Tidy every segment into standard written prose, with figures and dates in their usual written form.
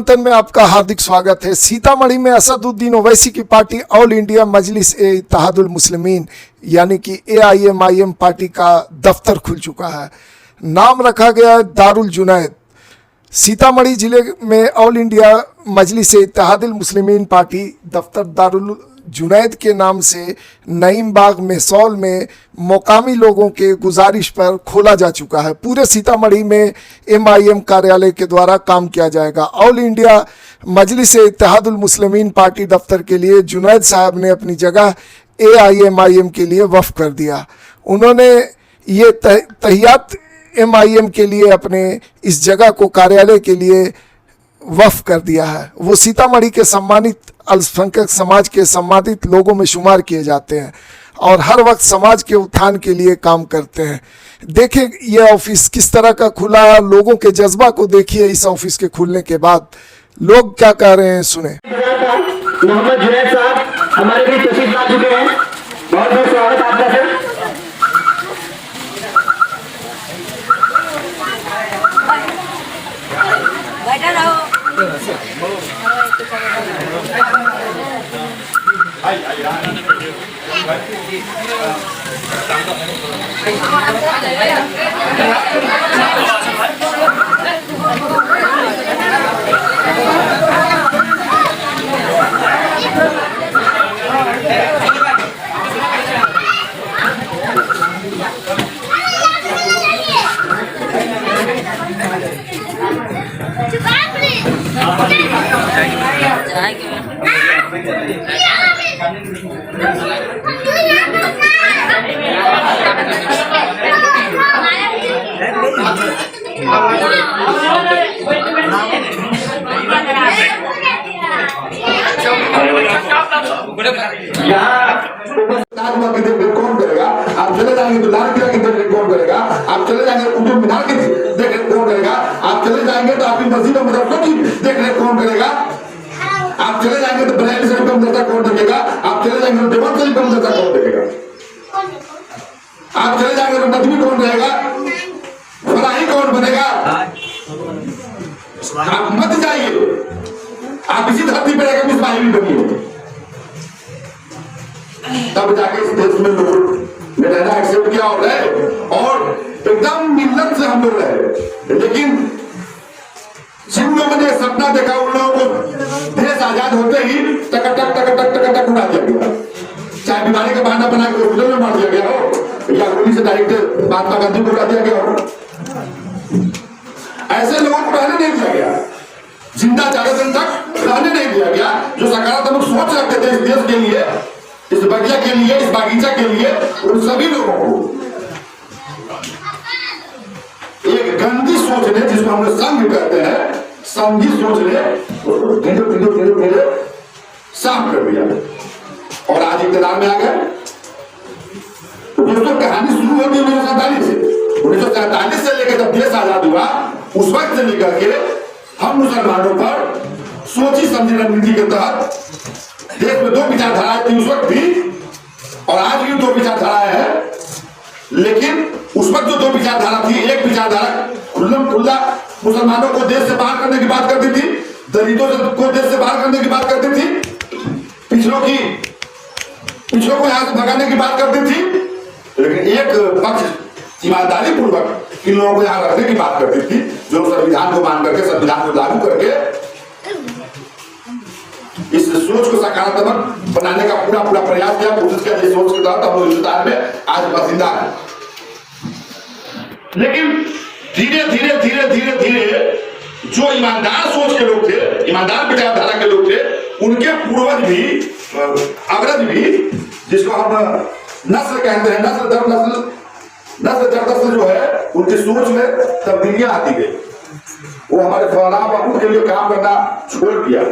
वतन में आपका हार्दिक स्वागत है। सीतामढ़ी में असदुद्दीन ओवैसी की पार्टी ऑल इंडिया मजलिस ए इत्तेहादुल मुस्लिमीन यानी कि AIMIM पार्टी का दफ्तर खुल चुका है। नाम रखा गया है दारुल जुनैद। सीतामढ़ी जिले में ऑल इंडिया मजलिस ए इत्तेहादुल मुस्लिमीन पार्टी दफ्तर दारुल जुनैद के नाम से नईम बाग मेसौल में मकामी लोगों के गुजारिश पर खोला जा चुका है। पूरे सीतामढ़ी में MIM कार्यालय के द्वारा काम किया जाएगा। ऑल इंडिया मजलिस ए इत्तेहादुल मुस्लिमीन पार्टी दफ्तर के लिए जुनैद साहब ने अपनी जगह AIMIM के लिए वफ़ कर दिया। उन्होंने ये तहियात MIM के लिए अपने इस जगह को कार्यालय के लिए वफ़ कर दिया है। वो सीतामढ़ी के सम्मानित अल्पसंख्यक समाज के सम्मानित लोगों में शुमार किए जाते हैं और हर वक्त समाज के उत्थान के लिए काम करते हैं। देखें ये ऑफिस किस तरह का खुला है, लोगों के जज्बा को देखिए। इस ऑफिस के खुलने के बाद लोग क्या कह रहे हैं सुने। मोहम्मद जुनैद साहब हमारे बीच तशरीफ ला चुके हैं। बहुत बहुत स्वागत आपका सर। बैठा रहो। कौन करेगा? आप चले जाएंगे तो लाल किला की देखरेख कौन करेगा? आप चले जाएंगे कुतुब मीनार की देखरेख कौन करेगा? आप चले जाएंगे तो आपकी मस्जिद और मदरसों की देखरेख कौन करेगा? आप चले जाएंगे तो बरेली शरीफ का मदरसा कौन देखेगा? आप चले जाएंगे तो देवबंद शरीफ का मदरसा कौन देखेगा? आप चले जाएंगे तो नदवी कौन रहेगा? फलाही कौन बनेगा? आप मत जाइए। आप इसी धरती पर रहेगा इस्माइली बनिए, तब जाके इस देश में लोग ने रहना एक्सेप्ट किया और रहे और एकदम मिल्लत से हम लोग रहे। लेकिन जिन लोगों ने सपना देखा उन लोगों को देश आजाद होते ही टकटक टकटक टकटक उड़ा दिया गया। चाहे बीमारी का बहाना बना के हॉस्पिटल में मार दिया गया हो या गोली से डायरेक्ट महात्मा गांधी को उड़ा दिया गया हो। ऐसे लोगों को रहने नहीं दिया गया, जिंदा ज्यादा दिन तक रहने नहीं दिया गया। जो सकारात्मक सोच रखते थे इस देश के लिए, इस बगिया के लिए, इस बागीचा के लिए, उन सभी लोगों को एक गंदी सोच ने, जिसको हम लोग संघ कहते हैं, संघी सोच ने धीरे धीरे धीरे धीरे साफ कर दिया और आज इक़्तिदार में आ गए। तो दोस्तों कहानी शुरू होती है 1947 से। 1947 से लेकर जब देश आजाद हुआ उस वक्त से लेकर के हम मुसलमानों पर सोची समझी रणनीति के तहत देश में दो विचारधाराएं थी उस वक्त भी और आज भी दो विचारधाराएं हैं। लेकिन उस वक्त जो दो विचारधारा थी, एक विचारधारा खुल्ला मुसलमानों को देश से बाहर करने की बात करती थी, दलितों को देश से बाहर करने की बात करती थी, पिछड़ों को यहां से भगाने की बात करती थी। लेकिन एक पक्ष ईमानदारी पूर्वक इन लोगों को यहां रखने की बात करती थी, जो संविधान को मान करके, संविधान को लागू करके इस सोच को सकारात्मक बनाने का पूरा प्रयास किया, कोशिश किया। इस सोच के तहत हम लोग हिंदुस्तान में आज बासिंदा है। लेकिन धीरे धीरे धीरे धीरे धीरे जो ईमानदार सोच के लोग थे, ईमानदार विचारधारा के लोग थे, उनके पूर्वज भी, अग्रज भी, जिसको हम नस्ल कहते हैं, नस्ल दर नस्ल जो है, उनकी सोच में तब्दीलियां आती गई। वो हमारे फौलाना बाबू के लिए काम करना छोड़ दिया,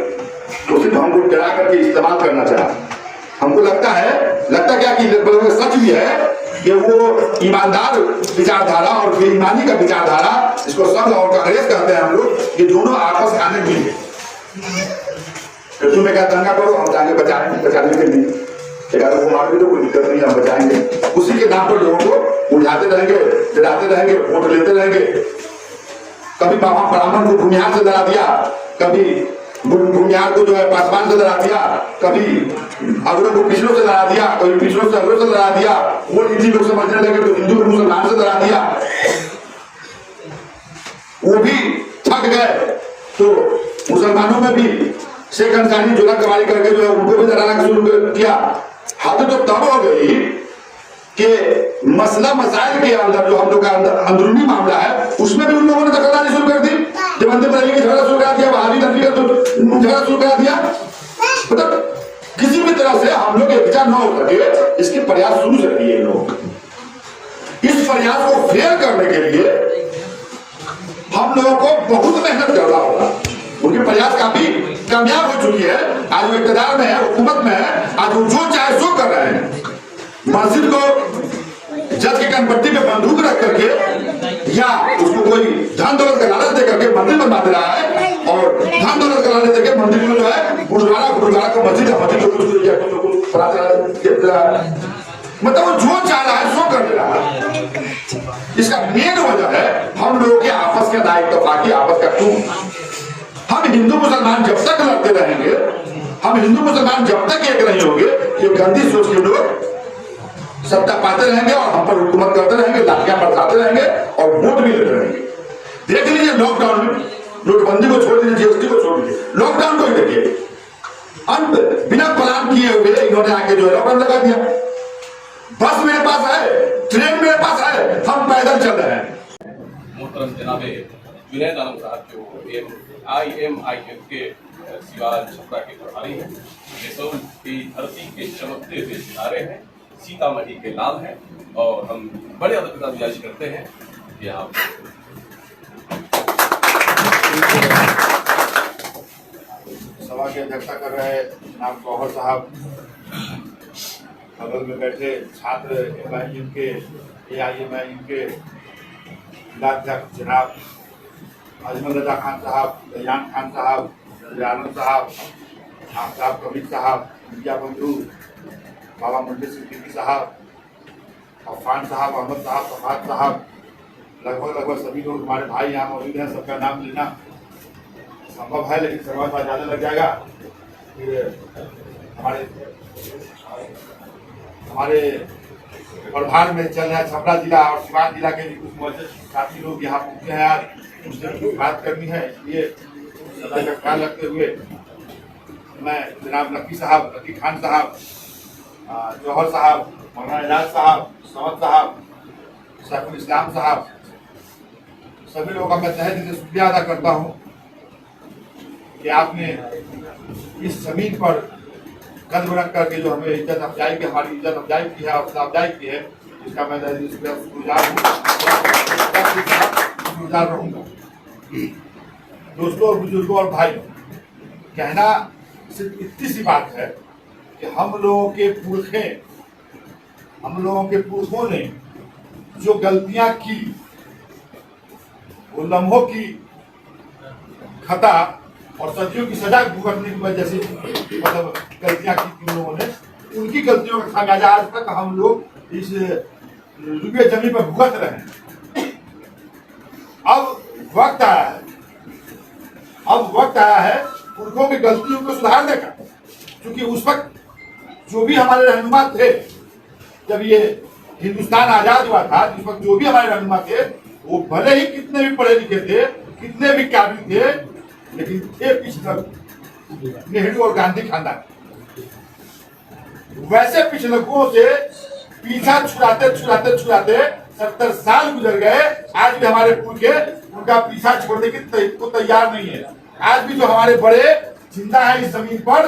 तो सिर्फ हमको डरा करके इस्तेमाल करना चाहा। हमको लगता क्या कि सच भी है कि वो ईमानदार विचारधारा और बेईमानी का विचारधारा, जिसको संघ और कांग्रेस कहते हैं हम लोग, ये दोनों आपस आने भी है। तुम्हें क्या दंगा करो, हम जाएंगे बचाने के लिए, को मार भी तो कोई दिक्कत नहीं, हम बचाएंगे। उसी के नाम पर लोगों को उलझाते रहेंगे, डराते रहेंगे, वोट लेते रहेंगे। कभी बाबा ब्राह्मण को भूमिहार से डरा दिया, कभी बुनियाद को जो है पासवान से लड़ा दिया, कभी अगरों को पिछड़ों से लड़ा दिया, कभी पिछड़ों से अगरों से लड़ा दिया, वो हिंदी लोग समझने लगे तो हिंदू को मुसलमान से लड़ा दिया, वो भी थक गए तो मुसलमानों में भी शेख अंसारी जोला कवाली करके जो है उनको भी डराना शुरू किया। हद तो तब हो गई कि मसला मसाइल के अंदर जो हम लोग का अंदरूनी मामला है उसमें भी उन लोगों ने दखलंदाजी शुरू कर दी। जब अंतिम की झगड़ा शुरू करा दिया, वहां भी नफी का झगड़ा शुरू करा दिया, मतलब किसी भी तरह से हम लोग एकजा न हो सके इसके प्रयास शुरू कर दिए लोग। इस प्रयास को फेल करने के लिए हम लोगों को बहुत मेहनत करना होगा। उनके प्रयास काफी कामयाब हो चुकी है। आज वो इक़्तिदार में है, हुकूमत में है, आज वो जो चाहे सो कर रहे हैं। मस्जिद को जज के कनपट्टी पे बंदूक रख करके या उसको कोई धन दौलत का लालच दे करके मंदिर बनवा दे रहा है, और धन दौलत का लालच देकर मंदिर में जो है गुरुद्वारा को मस्जिद मतलब वो जो चाह रहा है सो कर दे रहा है। इसका मेन वजह है हम लोगों के आपस का नाइतफाकी, आपस का टूट। हम हिंदू मुसलमान जब तक लड़ते रहेंगे, हम हिंदू मुसलमान जब तक एक नहीं होंगे, ये गंदी सोच के लोग सत्ता पाते रहेंगे और हम पर हुकूमत करते रहेंगे, लाठियां बरसाते रहेंगे और वोट भी लेते रहेंगे। देख लीजिए लॉकडाउन में, नोटबंदी को छोड़ दीजिए, जीएसटी को छोड़ दीजिए, लॉकडाउन को ही देखिए, अंत बिना प्लान किए हुए इन्होंने आके जो है लॉकडाउन लगा दिया। बस मेरे पास है, ट्रेन मेरे पास है, हम पैदल चल रहे हैं। मोहतरम जनाबे जुनैद आलम साहब जो IMIM के सिवाल छपरा के प्रभारी हैं, ये की धरती के चमकते हुए सितारे हैं, सीतामढ़ी के लाल हैं, और हम बड़े अदब के साथ गुजारिश करते हैं कि आप सभा की अध्यक्षता कर रहे जनाब गौहर साहब, बगल में बैठे छात्र MIM के AIMIM के जिलाध्यक्ष जनाब अजमल रजा खान साहब, कल्याण खान साहब, आनंद साहब, आफ्ताब कबीर साहब, मीडिया बंधु बाबा मुंडे सिद्दीकी साहब, अफान साहब, अहमद साहब, फफाद साहब, लगभग सभी लोग हमारे भाई यहाँ मौजूद हैं। सबका नाम लेना संभव है लेकिन समय पर ज़्यादा लग जाएगा। फिर हमारे प्रभार में चल रहे हैं छपरा जिला और सिवान जिला के कुछ मौजूद साथी लोग यहाँ पहुँचे हैं। आज उनसे कुछ बात करनी है, इसलिए सदा का ख्याल रखते हुए मैं जनाब लकी खान साहब, जौहर साहब, मौलाना एजाज साहब, समद साहब, सैफुल इस्लाम साहब, सभी लोगों का मैं तहे दिल से शुक्रिया अदा करता हूँ कि आपने इस जमीन पर कदम रख करके जो हमें इज्जत अफजाई की, हमारी इज्जत अफजाई की है, अफजाई की है, इसका मैं शुक्रगुजार रहूँगा। दोस्तों और बुजुर्गों और भाइयों, कहना सिर्फ इतनी सी बात है कि हम लोगों के पुरखों ने जो गलतियां की, वो लम्हों की खता और सदियों की सजा भुगतने की वजह से मतलब गलतियां की लोगों ने, उनकी गलतियों का खामियाजा आज तक हम लोग इस रुपये जमीन पर भुगत रहे हैं। अब वक्त आया है पुरखों की गलतियों को सुधारने का, क्योंकि उस वक्त जो भी हमारे रहनुमा थे, जब ये हिंदुस्तान आजाद हुआ था, जिस वक्त जो भी हमारे रहनुमा थे, वो भले ही कितने भी पढ़े लिखे थे, कितने भी काबिल थे, लेकिन थे पिछलक नेहरू और गांधी खानदान। वैसे पिछलकों से पीछा छुड़ाते 70 साल गुजर गए, आज भी हमारे पुरखे उनका पीछा छोड़ने को तैयार नहीं है। आज भी जो हमारे बड़े जिंदा है इस जमीन पर,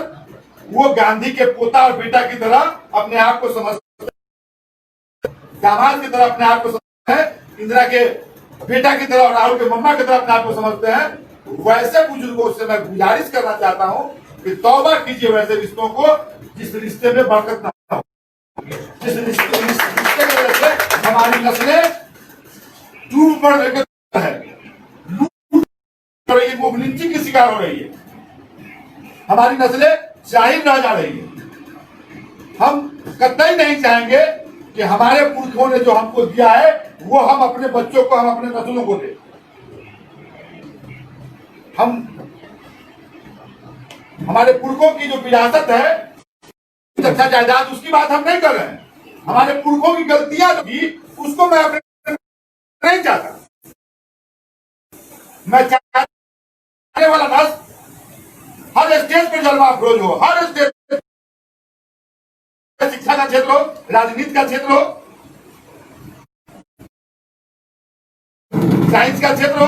वो गांधी के पोता और बेटा की तरह अपने आप को समझते हैं, दामाद की तरह अपने आप को समझते हैं, इंदिरा के बेटा की तरह और राहुल के मम्मा की तरह अपने आप को समझते हैं। वैसे बुजुर्गों से मैं गुजारिश करना चाहता हूं कि तौबा कीजिए वैसे रिश्तों को, जिस रिश्ते में बरकत ना हो, जिस रिश्ते की वजह से हमारी नस्लें डूब पड़ रही है, मुगलिंची की शिकार हो रही है, हमारी नस्लें जाहिल रह जा रही है। हम कतई नहीं चाहेंगे कि हमारे पुरखों ने जो हमको दिया है वो हम अपने बच्चों को, हम अपने नस्लों को दें। हम हमारे पुरखों की जो विरासत है, अच्छा जायदाद, उसकी बात हम नहीं कर रहे हैं। हमारे पुरखों की गलतियां जो थी उसको मैं अपने नहीं चाहता। मैं चाहने वाला नस्ल हर स्टेज पर जलवा अफरोज हो, हर स्टेज, शिक्षा का क्षेत्र हो, राजनीति का क्षेत्र हो, साइंस का क्षेत्र हो,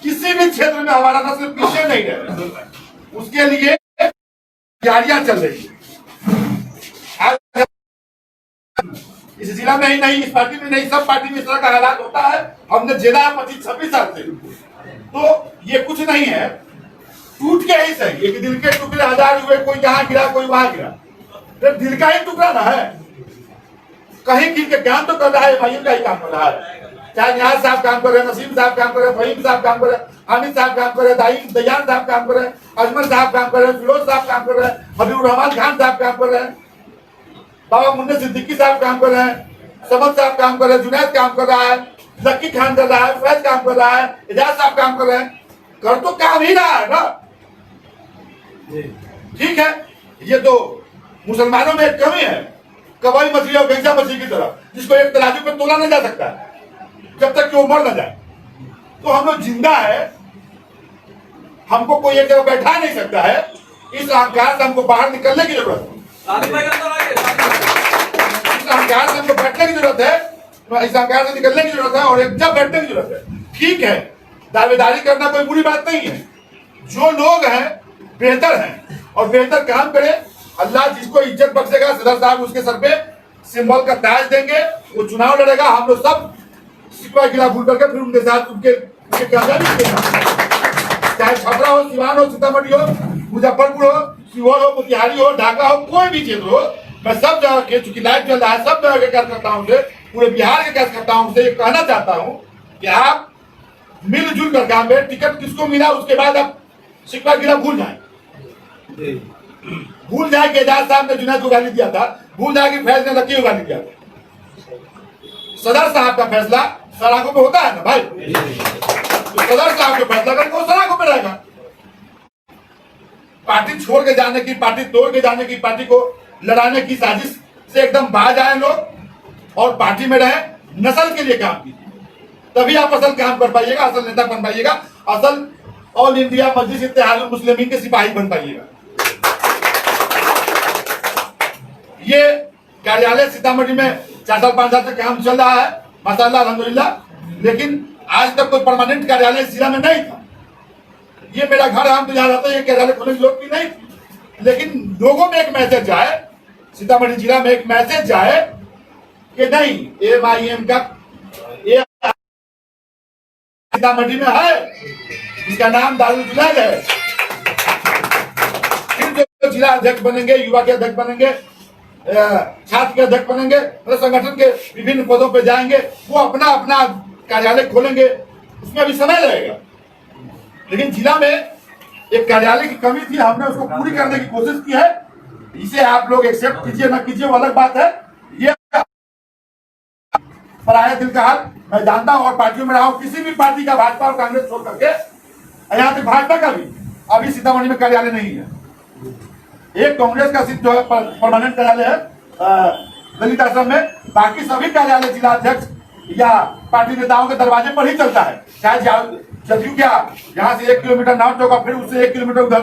किसी भी क्षेत्र में हमारा नस्ल पीछे नहीं रहे। उसके लिए तैयारियां चल रही है। इस जिला में ही नहीं, इस पार्टी में नहीं, सब पार्टी में इस तरह का हालात होता है। हमने झेला 25-26 साल से, तो ये कुछ नहीं है, टूट के ही सही। एक दिल के टुकड़े हजार हुए, कोई यहाँ गिरा कोई वहां गिरा, तो दिल का ही टुकड़ा ना है। कहीं गिर के काम तो कर रहा है, भाइयों का ही काम कर रहा है। चाहे नियाज साहब काम कर रहे, नसीम साहब काम कर रहे, फहीम साहब काम कर रहे, हामिद साहब काम कर रहे, दयान साहब काम कर रहे, अजमल साहब काम कर रहे, फिरोज साहब काम कर रहे, हबीबुर रहमान खान साहब काम कर रहे, बाबा मुन्ने सिद्दीकी साहब काम कर रहे हैं, समद साहब काम कर रहे हैं, जुनैद काम कर रहा है, लक्की खान कर रहा है, फैज काम कर रहा है, एजाज साहब काम कर रहे हैं। कर तो काम ही रहा है ना। ठीक है, ये तो मुसलमानों में एक कमी है, कबाई मछली और गैंजा मछली की तरह, जिसको एक तराजू पर तोला नहीं जा सकता जब तक कि वो मर न जाए। तो हम लोग जिंदा है, हमको कोई एक जगह बैठा नहीं सकता है। इस अहंकार से हमको बाहर निकलने की जरूरत है, इस अहंकार से हमको बैठने की जरूरत है, इस अहंकार से निकलने की जरूरत है और एक जगह बैठने की जरूरत है। ठीक है, दावेदारी करना कोई बुरी बात नहीं है। जो लोग हैं बेहतर हैं और बेहतर काम करें, अल्लाह जिसको इज्जत बख्शेगा, सदर साहब उसके सर पे सिंबल का ताज देंगे, वो चुनाव लड़ेगा। हम लोग सब सिपा गिला भूल करके फिर उनके साथ उनके चाहे छपरा हो, सिवान हो, सीतामढ़ी हो, मुजफ्फरपुर हो, सीहोर हो, मोतिहारी हो, ढाका हो, कोई भी क्षेत्र हो, मैं सब जगह के, चूंकि लाइव चल रहा है, सब जगह के कार्यकर्ताओं से, पूरे बिहार के कार्यकर्ताओं से ये कहना चाहता हूं कि आप मिलजुल कर काम करें। टिकट किसको मिला उसके बाद आप सिक्का गिला भूल जाए, भूल जाए कि एजाज साहब ने जुनैद को गाली दिया था, भूल जाए कि फैज ने लक्की को गाली दिया था। सदर साहब का फैसला सड़कों पे होता है ना भाई, तो सदर साहब का फैसला करके वो सड़कों पे रहेगा। पार्टी छोड़ के जाने की, पार्टी तोड़ के जाने की, पार्टी को लड़ाने की साजिश से एकदम बाज आए लोग और पार्टी में रहे, नस्ल के लिए काम कीजिए, तभी आप असल काम कर पाइएगा, असल नेता बन पाइएगा, असल ऑल इंडिया मजलिस इत्तेहादुल मुस्लिमीन के सिपाही बन पाइएगा। ये कार्यालय सीतामढ़ी में 4 साल 5 साल से काम चल रहा है, माशाअल्लाह अल्हम्दुलिल्लाह, लेकिन आज तक कोई परमानेंट कार्यालय जिला में नहीं था। ये मेरा घर है, हम तो यहाँ रहते हैं, ये कार्यालय खोलने की जरूरत नहीं थी, लेकिन लोगों में एक मैसेज जाए, सीतामढ़ी जिला में एक मैसेज जाए कि नहीं, एमआईएम का सीतामढ़ी में है, इसका नाम दारुल जुनैद है। फिर जो जिला अध्यक्ष बनेंगे, युवा के अध्यक्ष बनेंगे, छात्र के अध्यक्ष बनेंगे, संगठन के विभिन्न पदों पर जाएंगे, वो अपना अपना कार्यालय खोलेंगे, उसमें अभी समय लगेगा। लेकिन जिला में एक कार्यालय की कमी थी, हमने उसको पूरी करने की कोशिश की है। इसे आप लोग एक्सेप्ट कीजिए ना कीजिए वो अलग बात है। ये पराया दिल का हाल मैं जानता हूँ और पार्टियों में रहा हूँ, किसी भी पार्टी का, भाजपा और कांग्रेस छोड़ करके, यहाँ तक भाजपा का भी अभी सीतामढ़ी में कार्यालय नहीं है। एक कांग्रेस का सिर्फ जो है परमानेंट कार्यालय है दलित आश्रम में, बाकी सभी कार्यालय जिला अध्यक्ष या पार्टी नेताओं के दरवाजे पर ही चलता है। चाहे जदयू क्या यहाँ से 1 किलोमीटर नाम चौका, फिर उससे 1 किलोमीटर उधर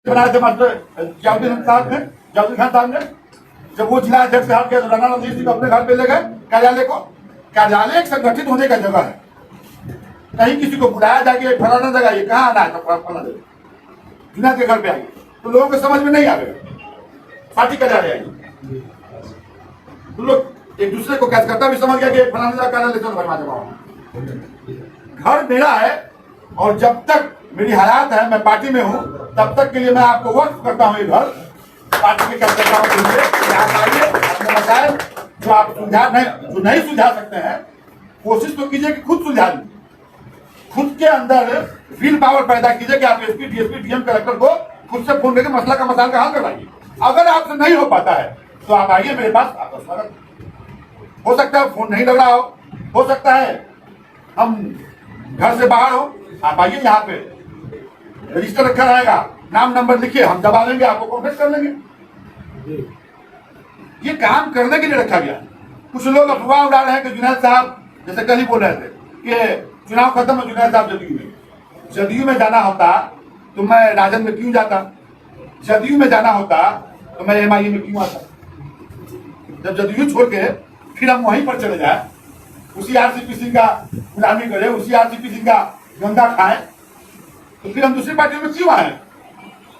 बनाए थे मास्टर जावेद खान साहब ने, जब वो जिला अध्यक्ष हट गए तो राणा रणधीर सिंह अपने घर पे ले गए कार्यालय को। कार्यालय एक संगठित होने का जगह है, कहीं किसी को बुलाया जाके फलाना जगह, ये कहाँ आना है तो फलाना जगह जुनैद के घर पे आएगी तो लोगों को समझ में नहीं आएगा, पार्टी कार्यालय आएगी तो लोग एक दूसरे को कैसे करता भी समझ गया कि फलाना जगह कार्यालय चलो भरमा जमा। घर मेरा है और जब तक मेरी हयात है, मैं पार्टी में हूँ, तब तक के लिए मैं आपको वक्त करता हूँ। ये घर पार्टी के कार्यकर्ताओं के लिए आप आइए, अपने मसाइल जो आप जो नहीं सुलझा सकते हैं, कोशिश तो कीजिए कि खुद सुलझा लीजिए, खुद के अंदर विल पावर पैदा कीजिए कि आप एसपी डीएसपी डीएम कलेक्टर को खुद से फोन करके मसला का मसाइल का हल करवाइए। अगर आपसे नहीं हो पाता है तो आप आइए मेरे पास, आपका स्वागत। हो सकता है फोन नहीं लग रहा हो सकता है हम घर से बाहर हो, आप आइए यहाँ पे, रजिस्टर रखा रहेगा, नाम नंबर लिखिए, हम दबा देंगे, आपको कॉन्टेक्ट कर लेंगे। ये काम करने के लिए रखा गया। कुछ लोग अफवाह उड़ा रहे हैं कि जुनैद साहब जैसे कल ही बोल रहे थे कि चुनाव खत्म है, जुनैद साहब जदयू में जाना होता तो मैं राजद में क्यों जाता, जदयू में जाना होता तो मैं MIM में क्यों आता। जब जदयू छोड़ के फिर हम वहीं पर चले जाए, उसी RCP सिंह का गुलामी करें, उसी RCP सिंह का गंगा खाएं, तो फिर हम दूसरी पार्टियों में क्यों आए।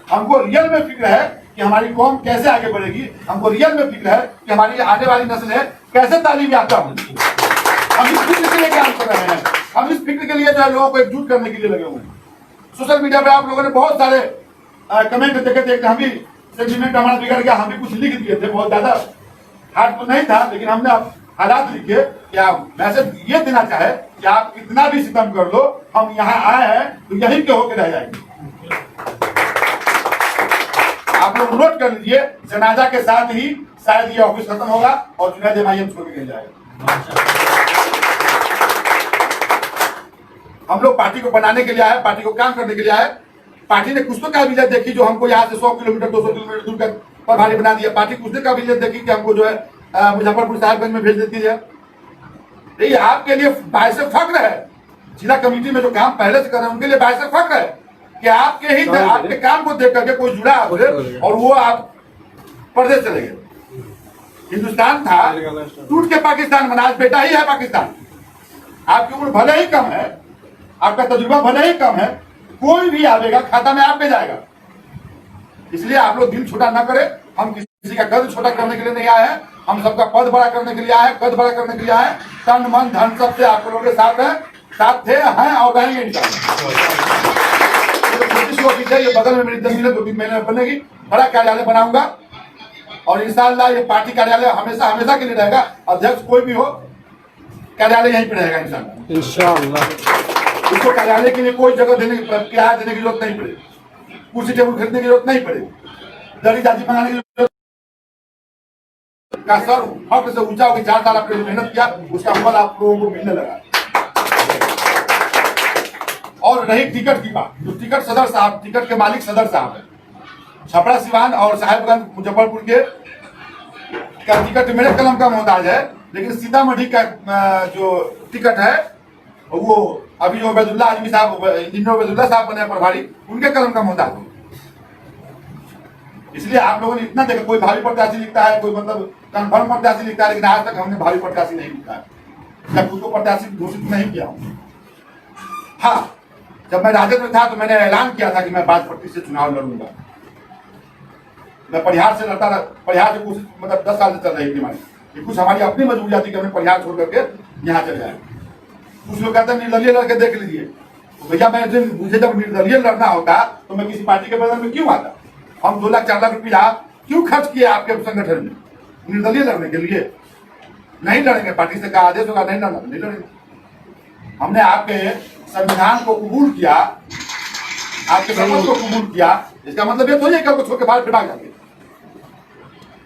हमको रियल में फिक्र है कि हमारी कौम कैसे आगे बढ़ेगी, हमको रियल में फिक्र है कि हमारी आने वाली नस्लें कैसे तालीम याफ्ता होंगी। हम इस फिक्र के लिए काम कर रहे हैं, हम इस फिक्र के लिए जो है लोगों को एकजुट करने के लिए लगे हुए हैं। सोशल मीडिया पे आप लोगों ने बहुत सारे कमेंट देखे थे, हम भी सेंटीमेंट हमारा बिगड़ गया, हम भी कुछ लिख दिए थे, बहुत ज्यादा हार्ड तो नहीं था, लेकिन हमने अब हालात लिखे कि आप मैसेज ये देना चाहे कि आप कितना भी सितम कर लो, हम यहाँ आए हैं तो यहीं के होकर रह जाएंगे। आप लोग नोट कर लीजिए, जनाजा के साथ ही शायद ये ऑफिस खत्म होगा और जुनैद MIM छोड़ के नहीं जाएगा। हम लोग पार्टी को बनाने के लिए आए, पार्टी को काम करने के लिए आए। पार्टी ने कुछ तो काबिलियत देखी जो हमको यहाँ से 100 किलोमीटर 200 किलोमीटर दूर का प्रभारी बना दिया। पार्टी कुछ ने काबिलियत देखी कि हमको जो है मुजफ्फरपुर साहिबगंज में भेज देती है। ये आपके लिए बायस फख्र है, जिला कमेटी में जो काम पहले से कर रहे हैं उनके लिए बायस फख्र है कि आपके ही आपके काम को देख करके कोई जुड़ा आपसे और वो आप प्रदेश चले गए। हिंदुस्तान था, टूट के पाकिस्तान बना, आज बेटा ही है पाकिस्तान। आपकी उम्र भले ही कम है, आपका तजुर्बा भले ही कम है, कोई भी आवेगा खाता में आपके जाएगा। इसलिए आप लोग दिल छोटा ना करें। हम किसी का कद छोटा करने के लिए नहीं आए हैं, हम सबका पद बड़ा करने के लिए आए हैं, कद बड़ा करने के लिए आए हैं। तन मन धन सबसे आप लोगों के साथ है, साथ थे, हैं और रहेंगे इंशाअल्लाह। ये बगल में मेरी जमीन है, 2-3 महीने में बनेगी, बड़ा कार्यालय बनाऊंगा और इंशाअल्लाह ये पार्टी कार्यालय हमेशा हमेशा के लिए रहेगा। अध्यक्ष कोई भी हो, कार्यालय यहीं पे रहेगा इंशाअल्लाह। इसको कार्यालय के लिए कोई जगह देने किराया देने की जरूरत नहीं पड़ेगी, कुर्सी टेबल खरीदने की जरूरत नहीं पड़ेगी, दरी दादी बनाने की जरूरत का सर फट से ऊंचा होकर 4 साल आपने मेहनत किया, उसका फल आप लोगों को मिलने लगा। और रही टिकट की बात, तो टिकट सदर साहब, टिकट के मालिक सदर साहब है। छपरा सिवान और साहेबगंज मुजफ्फरपुर के का टिकट मेरे कलम का मोहताज है, लेकिन सीतामढ़ी का जो टिकट है वो अभी जो उबैदुल्लाह आजमी साहब, इंजीनियर उबैदुल्लाह साहब बने प्रभारी, उनके कलम का मोहताज है। इसलिए आप लोगों ने इतना देखा, कोई भावी प्रत्याशी लिखता है, कोई मतलब कन्फर्म प्रत्याशी लिखता है, लेकिन आज तक हमने भावी प्रत्याशी नहीं लिखा है, जब खुद को प्रत्याशी घोषित नहीं किया हूँ। हाँ, जब मैं राजद में था तो मैंने ऐलान किया था कि मैं बाजपट्टी से चुनाव लड़ूंगा। मैं परिहार से लड़ता, परिहार से कोशिश मतलब 10 साल से चल रही थी हमारी, कुछ हमारी अपनी मजबूरी थी कि हमने परिहार छोड़ करके यहाँ चले जाए। कुछ लोग कहते हैं निर्दलीय लड़के देख लीजिए, तो भैया मुझे जब निर्दलीय लड़ना होता तो मैं किसी पार्टी के बदल में क्यों आता। हम 2 लाख 4 लाख रुपया क्यों खर्च किए आपके संगठन में निर्दलीय लड़ने के लिए। नहीं लड़ेंगे, पार्टी से कहा आदेश होगा नहीं लड़ना, नहीं लड़ेंगे। हमने आपके संविधान को कबूल किया, आपके शपथ को कबूल किया, इसका मतलब ये थोड़ी है कि आपको छोड़ के बाहर भाग जाएंगे।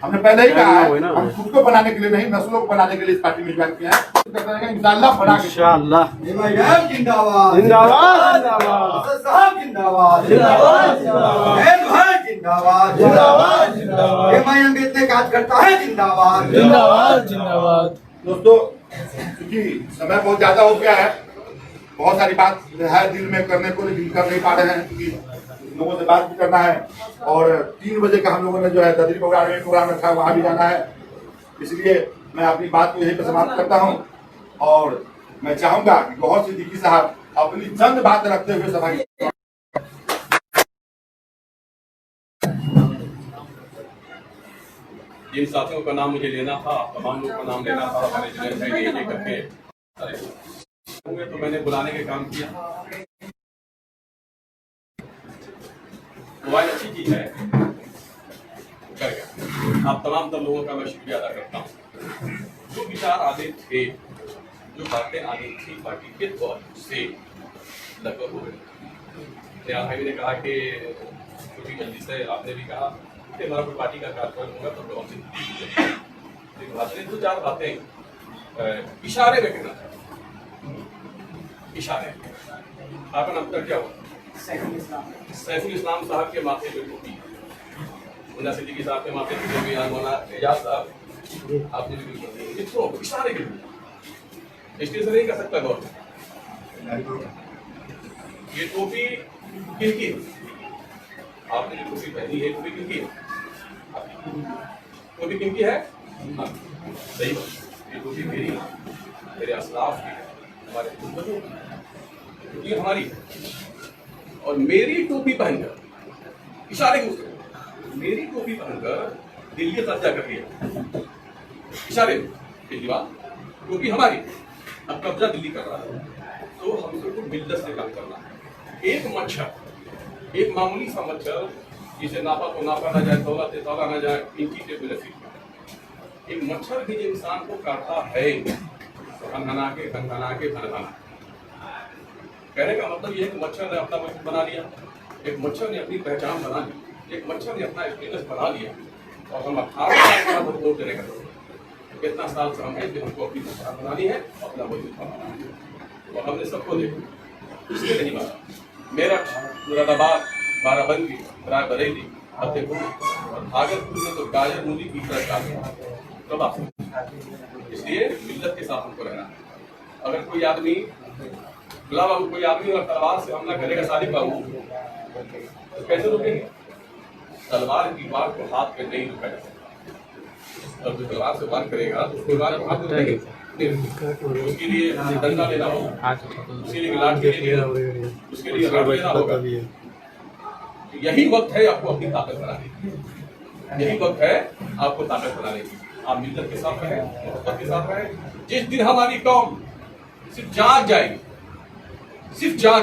हमने पहले ही कहा है, हम खुद को बनाने के लिए नहीं, नस्लों को बनाने के लिए इस पार्टी में ज्वाइन किया है। इंशाअल्लाह बना के इंशाअल्लाह। जिंदाबाद जिंदाबाद जिंदाबाद साहब जिंदाबाद जिंदाबाद जिंदाबाद जिंदाबाद जिंदाबाद MIM भी इतने काज करता है, जिंदाबाद जिंदाबाद जिंदाबाद। दोस्तों, क्योंकि समय बहुत ज्यादा हो गया है, बहुत सारी बात है दिल में करने को, लेकिन कर नहीं पा रहे हैं क्योंकि लोगों से बात भी करना है और 3 बजे का हम लोगों ने जो है ददरी प्रोग्राम रखा है, वहां भी जाना है। इसलिए मैं अपनी बात को यहीं पर समाप्त करता हूं और मैं चाहूंगा कि गौहर सिद्दीकी साहब अपनी चंद बात रखते हुए सभा की। जिन साथियों का नाम मुझे लेना था, तमाम लोगों का नाम लेना था, मैंने जुनैद भाई ने एक करके तो मैंने बुलाने का काम किया। मोबाइल अच्छी चीज है, कर गया। आप तमाम तर लोगों का मैं शुक्रिया अदा करता हूँ। जो विचार आने थे, जो बातें आनी थी पार्टी के तौर से लगभग हो गई। निहाल भाई ने कहा कि छोटी जल्दी से, आपने भी कहा कि हमारा कोई पार्टी का कार्यक्रम होगा तो बहुत सी 2-4 बातें इशारे में कहना चाहता हूँ। इशारे आपका नाम क्या हुआ सैफुल इस्लाम साहब के माथे पे टोपी, मुन्ना सिद्दीकी साहब के माथे पे टोपी, मौलाना एजाज साहब आपने भी कर दी। किसको इशारे के लिए स्टेज से नहीं कर सकता गौर। ये टोपी किनकी है? आपने जो टोपी पहनी है टोपी किनकी है? टोपी किनकी है? हाँ, सही बात। ये टोपी मेरी है, मेरे असलाफ की है, हमारे पूर्वजों की, ये हमारी है। और मेरी टोपी पहनकर इशारे के उसको मेरी टोपी पहनकर दिल्ली कब्जा कर लिया, इशारे पहली बात। टोपी हमारी, अब कब्जा दिल्ली कर रहा है, तो हम सबको मिल्लत से काम करना है। एक मच्छर, एक मामूली सा मच्छर जिसे नापा तो नापा ना जाए, तौला से तौला ना जाए, इंची टेप में नसीब। एक मच्छर भी जो इंसान को काटता है तो खनखना के खनखना। कहने का मतलब ये है कि मच्छर ने अपना वजूद बना लिया, एक मच्छर ने अपनी पहचान बना ली, एक मच्छर ने अपना स्टेटस बना लिया। और हम 18 साल का वोट देने का कितना साल से हम हैं कि हमको अपनी पहचान बनानी है, अपना वजूद बनाना है। और हमने सबको देखा, इसलिए नहीं माना। मेरठ, मुरादाबाद, बाराबंकी, रायबरेली, फतेहपुर और भागलपुर में तो गाजर मूली की तरह काफी प्रभाव। इसलिए मिल्लत के साथ हमको रहना है। अगर कोई आदमी गुलाम बाबू, कोई आदमी अगर तलवार से हमला करेगा सादिक बाबू, तो कैसे रुकेंगे? तलवार की वार को हाथ में नहीं रुका जा सकता। जब तलवार से वार करेगा तो उसके वार हाथ में रुकेंगे, उसके लिए डंडा लेना होगा, उसके लिए लाठी लेना होगा, उसके लिए रॉड लेना होगा। यही वक्त है आपको अपनी ताकत बनाने की, यही वक्त है आपको ताकत बनाने की। आप मिल्लत के साथ रहें, मोहब्बत के साथ रहें। जिस दिन हमारी कौम सिर्फ जाग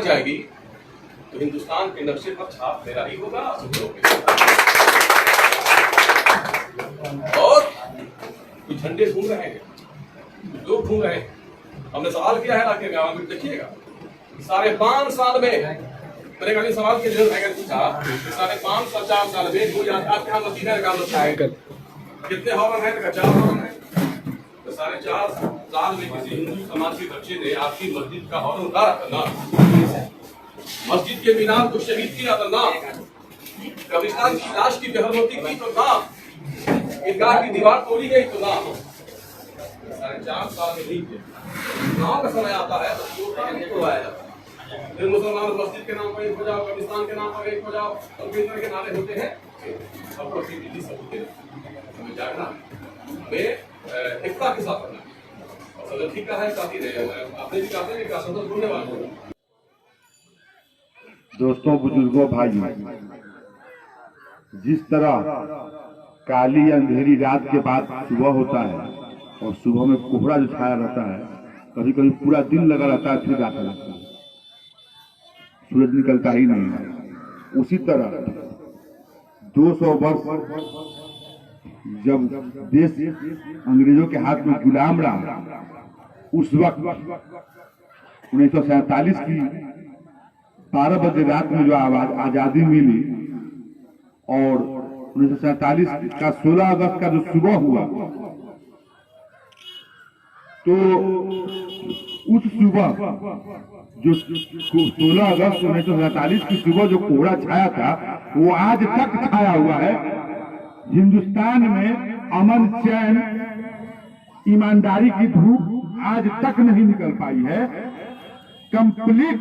जाएगी तो हिंदुस्तान के नक्शे पर छाप मेरा ही होगा। और कुछ झंडे घूम रहे हैं, कुछ लोग घूम रहे हैं। हमने सवाल किया है ना कि देखिएगा, 5.5 साल में मैंने कभी सवाल के जरूरत पूछा, 5.5 साल में कोई आपके यहाँ मदीना का कितने हॉर्न है? 4 हॉर्न है। तो 4.5 साल में किसी हिंदू समाज के बच्चे ने आपकी मस्जिद का हॉर्न उतारा था ना? मस्जिद के मीनार को शहीद किया था ना? कब्रिस्तान की लाश की बेहरमती की तो ना? ईदगाह की दीवार तोड़ी गई तो ना? 4.5 साल में नहीं किया। गाँव का समय आता है तो तोड़वाया जाता है। फिर मुसलमान मस्जिद के नाम पर एक हो जाओ, कब्रिस्तान के नाम पर एक हो जाओ, और किस तरह के नारे होते हैं। सबको दिल्ली सब हमें जागना, हमें इफ्तार के साथ करना। और सदर ठीक कहा है, साथी रहे आपने भी कहा है कि सदर बोलने वाला। दोस्तों, बुजुर्गों, भाइयों, जिस तरह काली अंधेरी रात के बाद सुबह होता है और सुबह में कोहरा जो छाया रहता है, कभी कभी पूरा दिन लगा रहता है, फिर रात लगता है, सूरज निकलता ही नहीं है। उसी तरह 200 वर्ष जब देश अंग्रेजों के हाथ में गुलाम रहा, उस वक्त 1947 की 12 बजे रात में जो आजादी मिली और 1947 का 16 अगस्त का जो सुबह हुआ, तो उस सुबह जो 16 अगस्त 1947 की सुबह जो कोहरा छाया था, वो आज तक छाया हुआ है। हिंदुस्तान में अमन, चैन, ईमानदारी की धूप आज तक नहीं निकल पाई है। कंप्लीट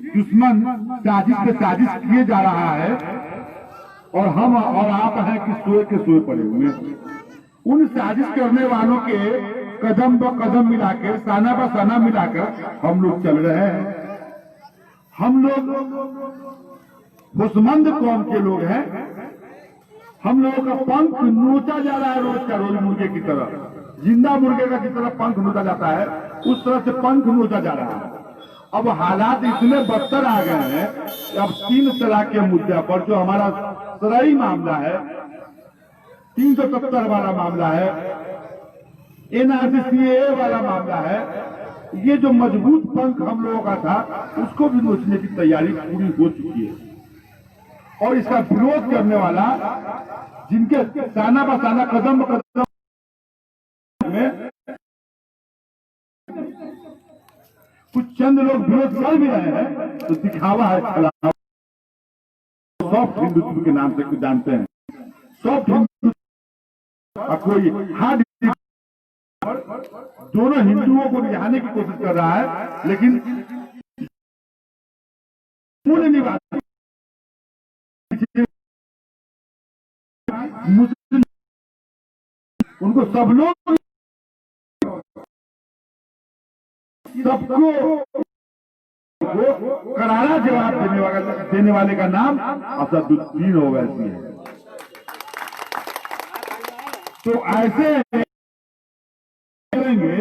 दुश्मन साजिश पे साजिश किए जा रहा है और हम और आप हैं कि सोए के सोए पड़े हुए। उन साजिश करने वालों के कदम ब कदम मिलाकर, साना ब साना मिलाकर हम लोग चल रहे हैं। हम लोग होशमंद कौम के लोग हैं। हम लोगों का पंख नोचा जा रहा है रोज का रोज, मुर्गे की तरह, जिंदा मुर्गे का की तरह पंख नोचा जाता है, उस तरह से पंख नोचा जा रहा है। अब हालात इतने बदतर आ गए हैं कि अब 3 तलाक के मुद्दे पर, जो हमारा शरई मामला है, 370 वाला मामला है, NRC वाला मामला है, ये जो मजबूत पंख हम लोगों का था, उसको भी नोचने की तैयारी पूरी हो चुकी है। और इसका विरोध करने वाला, जिनके साना बसाना कदम कदम में कुछ चंद लोग विरोध कर भी रहे हैं, तो दिखावा है, सॉफ्ट हिंदुत्व के नाम से जानते हैं। सॉफ्ट हिंदुत्व और कोई हार्ड, दोनों हिंदुओं को रिझाने की कोशिश कर रहा है, लेकिन मुस्लिम उनको सब लोग सबको करारा जवाब देने वाले का नाम असदुद्दीन ओवैसी है। तो ऐसे करेंगे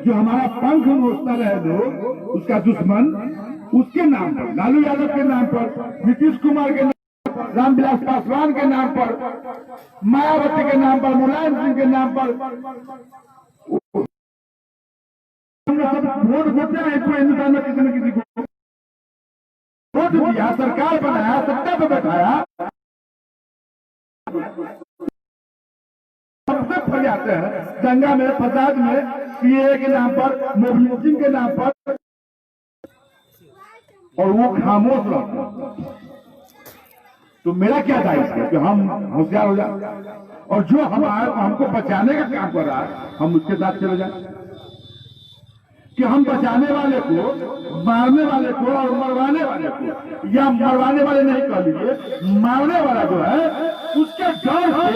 जो हमारा पंख नोचता रहे लोग, उसका दुश्मन, उसके नाम पर, लालू यादव के नाम पर, नीतीश कुमार के नाम पर, रामविलास पासवान के नाम पर, मायावती के नाम पर, मुलायम सिंह के नाम पर सब वोट देते हैं। पूरे हिंदुस्तान में किसी न किसी को वोट दिया, सरकार बनाया, सत्ता पर बैठाया, सबसे फंस जाते हैं दंगा में, फसाद में, सीए के नाम पर, मोबिलिटी के नाम पर, और वो खामोश रहते। तो मेरा क्या दायित्व है कि हम होशियार हो जाए, और जो हमको बचाने का काम कर रहा है हम उसके साथ चले जाए, कि हम बचाने वाले को, मारने वाले को और मरवाने वाले को, या मरवाने वाले नहीं कह लीजिए, मारने वाला जो है उसके डर से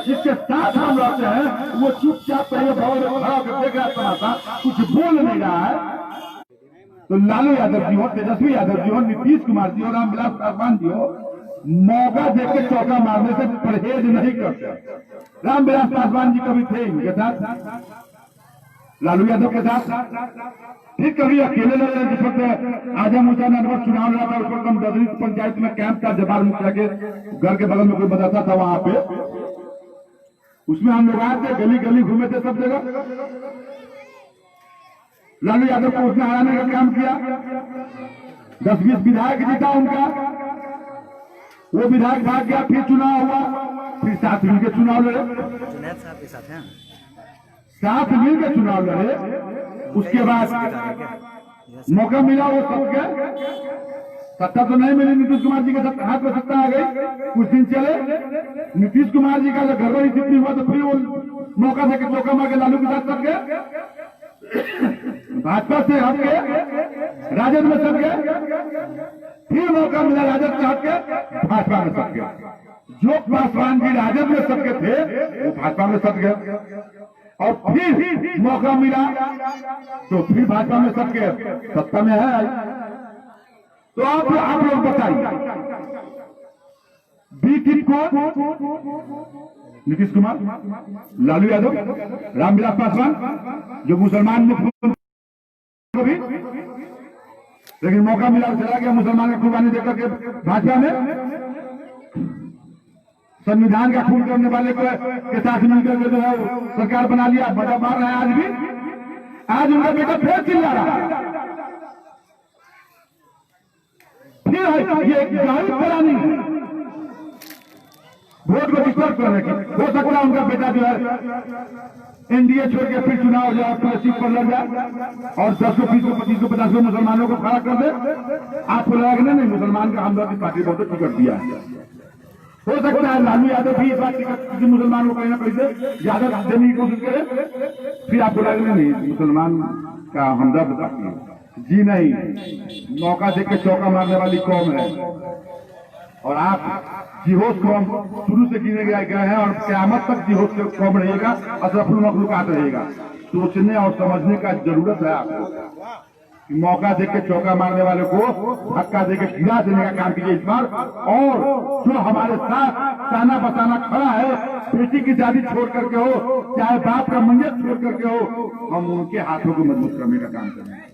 जिसके साथ हम रहते हैं वो चुपचाप पहले भवन में खड़ा होकर देख रहा तमाशा, कुछ बोल नहीं रहा है। तो लालू यादव जी हो, तेजस्वी यादव जी हो, नीतीश कुमार जी हो, रामविलास पासवान जी हो, मौका देकर चौका मारने से परहेज नहीं करते। रामविलास पासवान जी कभी थे इनके साथ, लालू यादव के साथ, फिर कभी अकेले लड़ रहे। जिस वक्त आजम हुसैन अनवर चुनाव लड़ा था, उस वक्त हम ददरी पंचायत में कैंप था, जबार मुखिया के घर के बगल में कोई मदरसा था, वहां पे उसमें हम लोग आए थे, गली गली घूमे थे सब जगह। लालू यादव को उसने हराने का काम किया, 10-20 विधायक जीता उनका, वो विधायक भाग गया, फिर चुनाव हुआ, फिर साथ मिलकर चुनाव लड़े, साथ मिलकर चुनाव लड़े। उसके बाद मौका मिला वो सबके, सत्ता तो नहीं मिली, नीतीश कुमार जी के हाथ में सत्ता आ गई, कुछ दिन चले, नीतीश कुमार जी का जब गड़बड़ी स्थिति हुआ तो फिर वो मौका देकर चौका मार के लालू के साथ सट गए, भाजपा से हट गए, राजद में सट गए, फिर मौका मिला राजद से हट के भाजपा में सट गए। जो पासवान जी राजद में सट गए थे वो भाजपा में सट गए, और फिर मौका मिला तो फिर भाजपा में सट गए, सत्ता में है। तो आप लोग बताइए, बी टीम को नीतीश कुमार, लालू यादव, रामविलास पासवान जो मुसलमान मुख्यमंत्री, लेकिन मौका मिला चला गया मुसलमान की कुर्बानी देकर के भाजपा में। संविधान का खून करने वाले के साथ मिलकर के जो है सरकार बना लिया, बड़ा मार रहा है आज भी। आज उनका बेटा फिर चिल्ला रहा है, फिर ये गाड़ी करानी है वोट को डिस्टर्ब करने की। हो सकता है उनका बेटा जो है एनडीए छोड़ के फिर चुनाव हो जाए, अपने सीट पर लड़ जाए और 10 को 20 को 25 को 50 को मुसलमानों को खड़ा कर दे। आपको लगेगा नहीं मुसलमान का हमदर्दी पार्टी बहुत टिकट दिया है। हो सकता है लालू यादव भी इस बात किसी मुसलमान को कहीं ना कहीं से ज्यादा देने की कोशिश करे, फिर आपको लगेगा नहीं मुसलमान का हमदर्द पार्टी है। जी नहीं, मौका देकर चौका मारने वाली कौम है, और आप जिहोश कौम शुरू से गिने गए हैं और क़यामत तक जिहोश कौम रहेगा, अशरफुल मखलूकात रहेगा। सोचने और समझने का जरूरत है आपको, मौका देकर चौका मारने वाले को धक्का देकर गिरा देने का काम कीजिए इस बार। और जो हमारे साथ ताना बसाना खड़ा है, बेटी की शादी छोड़ करके हो, चाहे बाप का मंजर छोड़ करके हो, हम उनके हाथों को मजबूत करने का काम करें।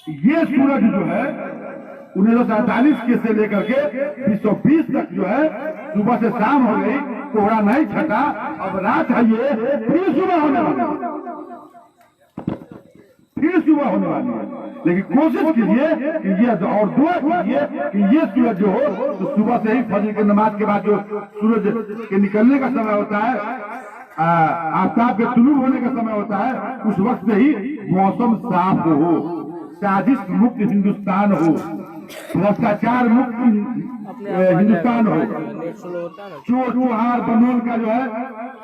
ये सूरज जो है 1947 के से लेकर के 1920 तक जो है सुबह से शाम हो गई, कोहरा नहीं छटा, अब रात है, ये फिर सुबह होने वाली है, फिर सुबह होने वाली है। लेकिन कोशिश कीजिए कि ये, और दुआ कीजिए कि ये सूरज जो हो तो सुबह से ही फजर की नमाज के बाद जो सूरज के निकलने का समय होता है, आफ्ताब के तुलू होने का समय होता है, उस वक्त से ही मौसम साफ हो, साजिश मुक्त हिंदुस्तान हो, भ्रष्टाचार मुक्त हिंदुस्तान हो, चोर चुहार बनोल का जो है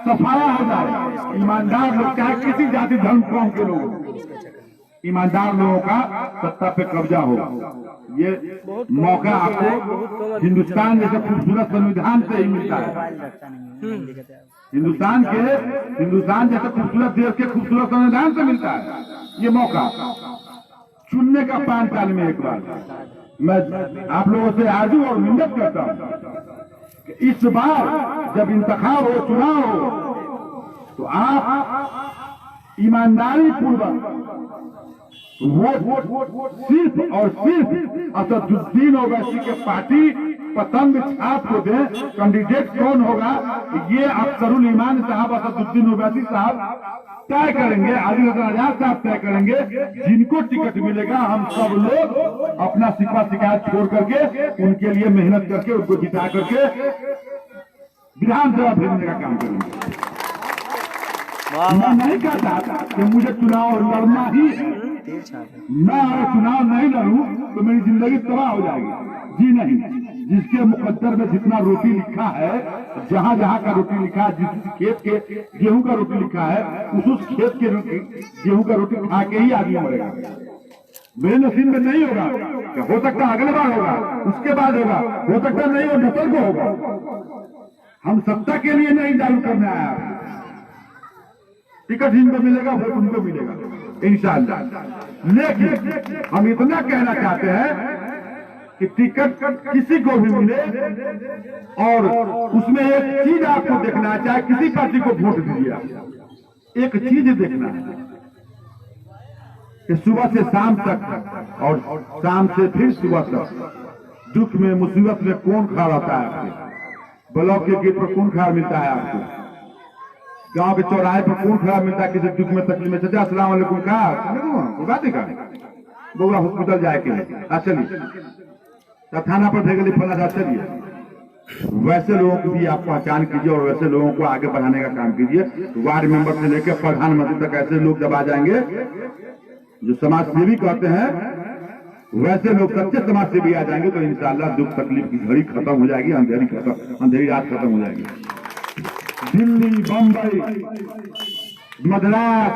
सफाया हो जाए, ईमानदार लोग चाहे किसी जाति धर्म कौम के लोग, ईमानदार लोगों का सत्ता पे कब्जा हो। ये मौका आपको हिंदुस्तान जैसे खूबसूरत संविधान से ही मिलता है। हिंदुस्तान जैसे खूबसूरत देश के खूबसूरत संविधान से मिलता है ये मौका। चुनने का 5 साल में एक बार मैं आप लोगों से आरजू और मिन्नत करता हूं कि इस बार जब इंतखाब हो, चुनाव हो, तो आप ईमानदारी पूर्वक वोट सिर्फ और सिर्फ असदुद्दीन ओवैसी के पार्टी पतंग छाप को दें। कैंडिडेट कौन होगा ये अफसरुल ईमान साहब, असदुद्दीन ओवैसी साहब तय करेंगे, आदिल आजाद साहब तय करेंगे। जिनको टिकट मिलेगा हम सब लोग अपना शिकवा शिकायत छोड़ करके उनके लिए मेहनत करके उनको जिता करके विधानसभा भेजने का काम करेंगे। मैं नहीं कहता कि मुझे चुनाव लड़ना ही है, मैं अगर चुनाव नहीं लड़ूं तो मेरी जिंदगी तबाह हो जाएगी। जी नहीं, जिसके मुकद्दर में जितना रोटी लिखा है, जहां जहां का रोटी लिखा है, जिस खेत के गेहूं का रोटी लिखा है, उस खेत के गेहूं का रोटी खा के ही आदमी मरेगा। मेरे नसीब में नहीं होगा, हो सकता अगले बार होगा, उसके बाद होगा, हो सकता नहीं हो नस्ल को होगा। हम सत्ता के लिए नहीं जागरूक करने आया, टिकट जिनको मिलेगा वोट उनको मिलेगा इंशाअल्लाह। लेकिन हम इतना कहना चाहते हैं कि टिकट किसी को भी मिले और उसमें एक चीज आपको देखना है, चाहे किसी पार्टी को वोट दीजिए, एक चीज देखना है कि सुबह से शाम तक और शाम से फिर सुबह तक दुख में मुसीबत में कौन खड़ा रहता है आपके, ब्लॉक के गेट पर कौन खड़ा मिलता है आपको, गांव के चौराहे पर कौन खड़ा मिलता है किसी दुख में तकलीफ में, चाचा अस्सलाम वालेकुम कहा बात है का बोला हॉस्पिटल जाए के चलिए थाना पर भेज फला चलिए। वैसे लोगों को भी आप पहचान कीजिए और वैसे लोगों को आगे बढ़ाने का काम कीजिए। वार्ड मेंबर से लेकर प्रधानमंत्री तक ऐसे लोग जब आ जाएंगे जो समाज सेवी कहते हैं, वैसे लोग सच्चे समाज सेवी आ जाएंगे तो इंशाअल्लाह दुख तकलीफ की घड़ी खत्म हो जाएगी, अंधेरी रात खत्म हो जाएगी। दिल्ली, बंबई, मद्रास,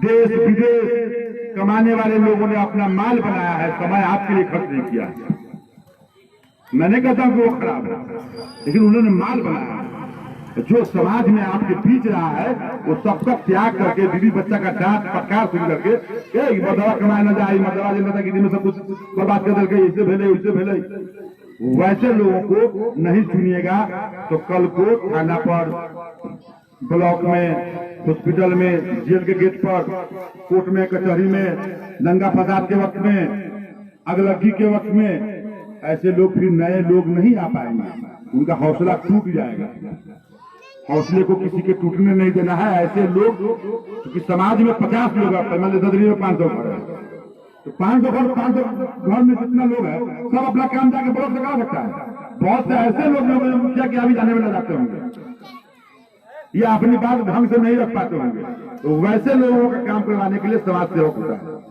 देश विदेश कमाने वाले लोगों ने अपना माल बनाया है, समय आपके लिए खर्च नहीं किया है। मैं नहीं कहता कि वो खराब है, लेकिन उन्होंने माल बनाया है। जो समाज में आपके बीच रहा है वो सबका त्याग करके बीवी बच्चा का डांट फटकार शुरू करके मदवा कमाए न जाए, मदवा जिंदगी में सब कुछ बर्बाद कर देंगे, इससे भेले उससे भेले, वैसे लोगों को नहीं चुनिएगा तो कल को थाना पर, ब्लॉक में, हॉस्पिटल में, जेल के गेट पर, कोर्ट में, कचहरी में, दंगा फसाद के वक्त में, अगलगी के वक्त में ऐसे लोग फिर नए लोग नहीं आ पाएंगे, उनका हौसला टूट जाएगा। हौसले को किसी के टूटने नहीं देना है। ऐसे लोग क्योंकि समाज में 50 लोग आते हैं, ददरी में 500 घर है, तो 500 घर में जितना लोग है सब अपना काम जाके ब्लॉक से करा सकता है। बहुत से ऐसे लोग मुखिया के अभी जाने में न जाते होंगे या अपनी बात ढंग से नहीं रख पाते होंगे, तो वैसे लोगों का काम करवाने के लिए समाज सेवक होता है।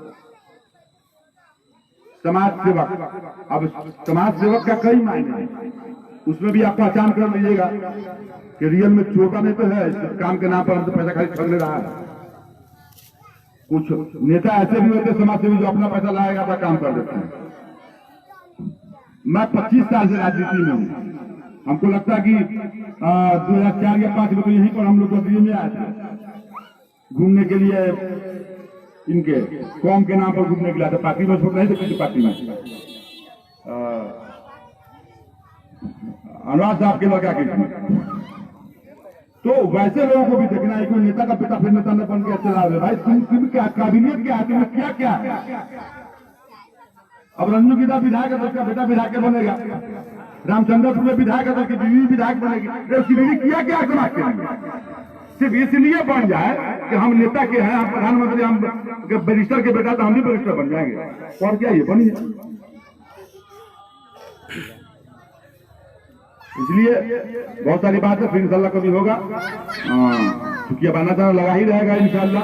समाज सेवक, अब समाज सेवक का कई मायने हैं, उसमें भी आप पहचान कर लीजिएगा कि रियल में छोटा नहीं तो है, इस काम के नाम पर हम तो पैसा खाली ठग ले रहा है। कुछ नेता ऐसे भी होते समाज सेवी जो अपना पैसा लाएगा अपना काम कर देते हैं। मैं 25 साल से राजनीति में हूँ, हमको लगता है कि 2004 या 5 में तो यहीं पर हम लोग दिल्ली में आए थे घूमने के लिए, इनके कौम के नाम पर घूमने के लिए आते, पार्टी में छोड़ नहीं थे किसी पार्टी में। अनुराग साहब के लड़का के, तो वैसे लोगों को भी देखना है। कोई नेता का बेटा फिर नेता न बन के चला रहे, भाई तुम क्या काबिलियत क्या है, तुम्हें क्या क्या है। अब रंजू गीता विधायक है तो उसका बेटा विधायक बनेगा, रामचंद्रपुर में विधायक है तो उसकी बीवी विधायक बनेगी, तो उसकी बीवी किया क्या समाज के लिए, सिर्फ इसलिए बन जाए कि हम नेता के हैं, हम प्रधानमंत्री, हम बैरिस्टर के बेटा तो हम भी बैरिस्टर बन जाएंगे, और क्या ये बनिए। इसलिए बहुत सारी बात है, फिर इंशाल्लाह कभी होगा। क्योंकि अब आना जाना लगा ही रहेगा इंशाल्लाह।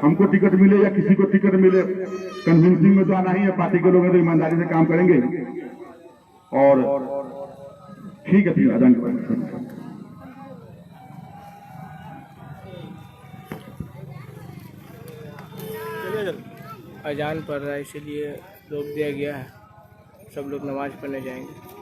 हमको टिकट मिले या किसी को टिकट मिले, कन्विंसिंग में तो आना ही है। पार्टी के लोग तो ईमानदारी से काम करेंगे। और ठीक है, फिर अजान के बाद अजान पढ़ रहा है, इसीलिए रोक दिया गया है। सब लोग नमाज पढ़ने जाएंगे।